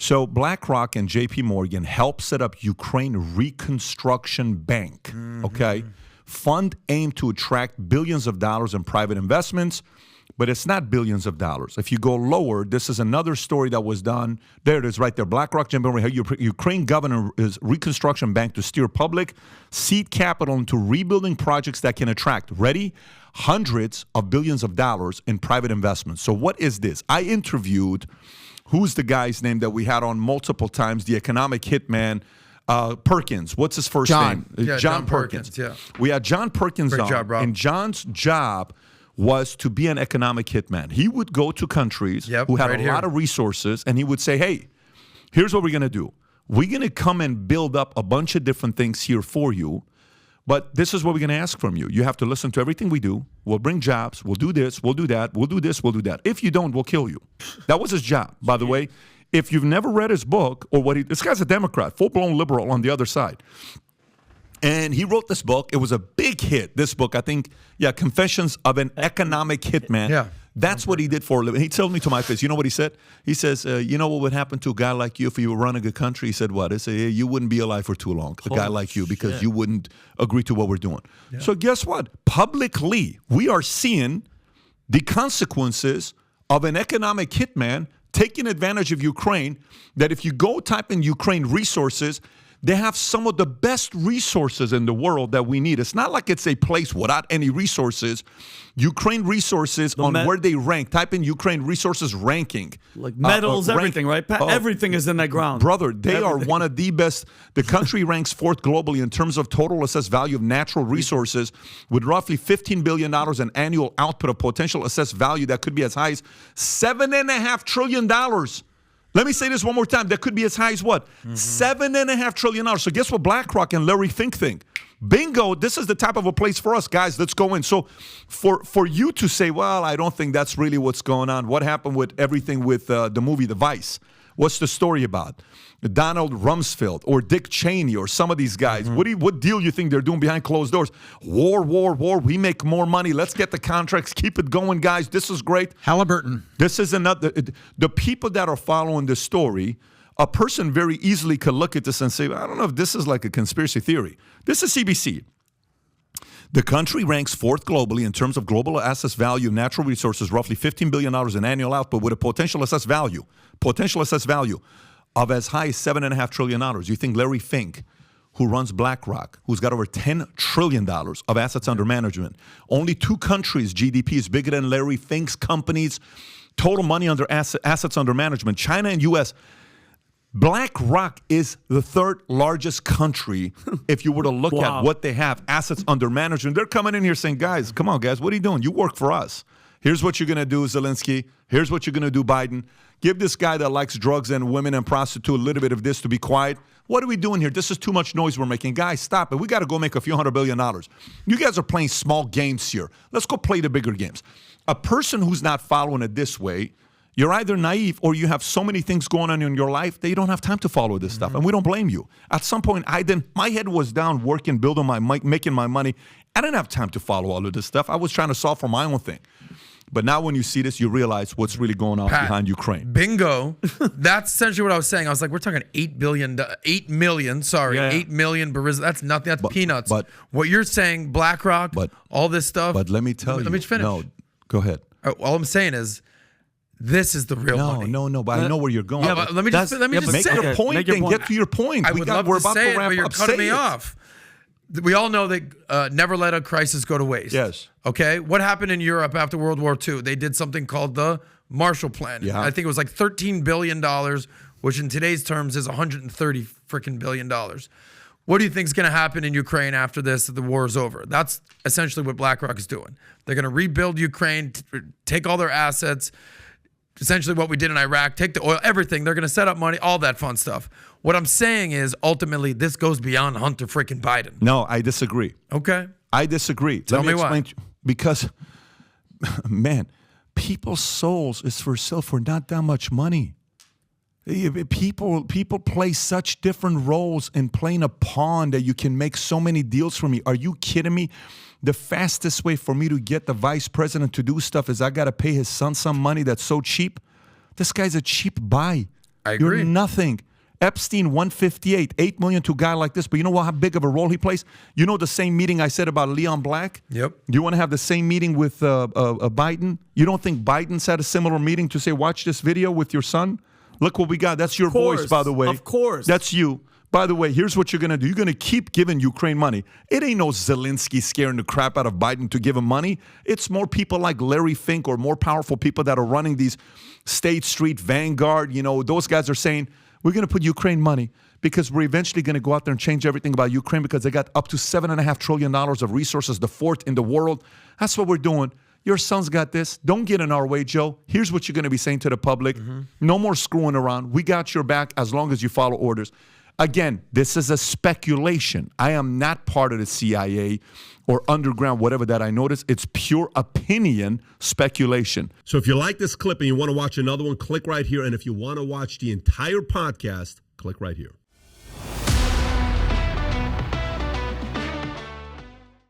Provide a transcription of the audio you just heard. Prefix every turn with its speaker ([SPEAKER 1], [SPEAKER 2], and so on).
[SPEAKER 1] So BlackRock and JP Morgan helped set up Ukraine Reconstruction Bank, okay? Fund aimed to attract billions of dollars in private investments, but it's not billions of dollars. If you go lower, this is another story that was done. There it is right there. BlackRock, Ukraine governor is Reconstruction Bank to steer public seed capital into rebuilding projects that can attract, ready, hundreds of billions of dollars in private investments. So what is this? I interviewed, who's the guy's name that we had on multiple times, the economic hitman, Perkins. What's his first name?
[SPEAKER 2] Yeah, John Perkins. Yeah.
[SPEAKER 1] We had John Perkins
[SPEAKER 2] Great
[SPEAKER 1] on,
[SPEAKER 2] job, Rob.
[SPEAKER 1] and John's job was to be an economic hitman. He would go to countries who had a lot of resources, and he would say, hey, here's what we're going to do. We're going to come and build up a bunch of different things here for you, but this is what we're going to ask from you. You have to listen to everything we do. We'll bring jobs. We'll do this. We'll do that. We'll do this. We'll do that. If you don't, we'll kill you. That was his job, by the way. If you've never read his book, or this guy's a Democrat, full-blown liberal on the other side. And he wrote this book. It was a big hit, this book. I think, Confessions of an Economic Hitman.
[SPEAKER 2] Yeah.
[SPEAKER 1] That's what he did for a living. He told me to my face, you know what he said? He says, you know what would happen to a guy like you if you were running a country? He said, what? He said, you wouldn't be alive for too long, a guy like you, because you wouldn't agree to what we're doing. Yeah. So guess what? Publicly, we are seeing the consequences of an economic hitman taking advantage of Ukraine, that if you go type in Ukraine resources, they have some of the best resources in the world that we need. It's not like it's a place without any resources. Ukraine resources where they rank. Type in Ukraine resources ranking.
[SPEAKER 3] Like metals, everything, right? Everything is in that ground.
[SPEAKER 1] Brother, they are one of the best. The country ranks fourth globally in terms of total assessed value of natural resources, with roughly $15 billion in annual output of potential assessed value that could be as high as $7.5 trillion. Let me say this one more time. That could be as high as what? $7.5 trillion. So guess what BlackRock and Larry Fink think? Bingo, this is the type of a place for us, guys. Let's go in. So for you to say, well, I don't think that's really what's going on. What happened with everything with the movie The Vice? What's the story about? Donald Rumsfeld or Dick Cheney or some of these guys. What deal you think they're doing behind closed doors? War. We make more money. Let's get the contracts. Keep it going, guys. This is great.
[SPEAKER 4] Halliburton.
[SPEAKER 1] This is another. The people that are following the story, a person very easily could look at this and say, I don't know if this is like a conspiracy theory. This is CBC. The country ranks fourth globally in terms of global assessed value of natural resources, roughly $15 billion in annual output, with a potential assessed value of as high as $7.5 trillion. You think Larry Fink, who runs BlackRock, who's got over $10 trillion of assets under management, only 2 countries' GDP is bigger than Larry Fink's company's total money under assets under management, China and U.S., BlackRock is the 3rd largest country if you were to look at what they have, assets under management. They're coming in here saying, guys, come on, guys, what are you doing? You work for us. Here's what you're going to do, Zelensky. Here's what you're going to do, Biden. Give this guy that likes drugs and women and prostitute a little bit of this to be quiet. What are we doing here? This is too much noise we're making. Guys, stop it. We got to go make a few $100 billion. You guys are playing small games here. Let's go play the bigger games. A person who's not following it this way, you're either naive or you have so many things going on in your life that you don't have time to follow this stuff. And we don't blame you. At some point, my head was down working, building making my money. I didn't have time to follow all of this stuff. I was trying to solve for my own thing. But now when you see this, you realize what's really going on behind Ukraine.
[SPEAKER 2] Bingo. That's essentially what I was saying. I was like, we're talking 8 million Barizza. That's nothing. That's peanuts. But what you're saying, BlackRock, all this stuff.
[SPEAKER 1] But let me tell you.
[SPEAKER 2] Let me finish.
[SPEAKER 1] No, go ahead.
[SPEAKER 2] All I'm saying is, this is the real money.
[SPEAKER 1] No, but I know where you're going.
[SPEAKER 2] Yeah, but let me just say
[SPEAKER 1] make your point. Get to your point.
[SPEAKER 2] We're about to wrap up. You're cutting me off. We all know that never let a crisis go to waste.
[SPEAKER 1] Yes.
[SPEAKER 2] Okay? What happened in Europe after World War II? They did something called the Marshall Plan.
[SPEAKER 1] Yeah.
[SPEAKER 2] I think it was like $13 billion, which in today's terms is $130 freaking billion. What do you think is going to happen in Ukraine after this, the war is over? That's essentially what BlackRock is doing. They're going to rebuild Ukraine, take all their assets, essentially what we did in Iraq, take the oil, everything. They're going to set up money, all that fun stuff. What I'm saying is, ultimately, this goes beyond Hunter freaking Biden.
[SPEAKER 1] No, I disagree.
[SPEAKER 2] Okay.
[SPEAKER 1] I disagree.
[SPEAKER 2] Tell me why.
[SPEAKER 1] Because, man, people's souls is for sale for not that much money. People play such different roles in playing a pawn that you can make so many deals for me. Are you kidding me? The fastest way for me to get the vice president to do stuff is I got to pay his son some money that's so cheap. This guy's a cheap buy.
[SPEAKER 2] I agree.
[SPEAKER 1] You're nothing. Epstein, 158, 8 million to a guy like this. But you know how big of a role he plays? You know the same meeting I said about Leon Black?
[SPEAKER 2] Yep.
[SPEAKER 1] You want to have the same meeting with Biden? You don't think Biden's had a similar meeting to say, watch this video with your son? Look what we got. That's your voice, by the way.
[SPEAKER 3] Of course.
[SPEAKER 1] That's you. By the way, here's what you're going to do. You're going to keep giving Ukraine money. It ain't no Zelensky scaring the crap out of Biden to give him money. It's more people like Larry Fink or more powerful people that are running these State Street, Vanguard. You know, those guys are saying, we're going to put Ukraine money because we're eventually going to go out there and change everything about Ukraine because they got up to $7.5 trillion of resources, the fourth in the world. That's what we're doing. Your son's got this. Don't get in our way, Joe. Here's what you're going to be saying to the public. No more screwing around. We got your back as long as you follow orders. Again, this is a speculation. I am not part of the CIA or underground, whatever that I notice. It's pure opinion speculation.
[SPEAKER 4] So if you like this clip and you want to watch another one, click right here. And if you want to watch the entire podcast, click right here.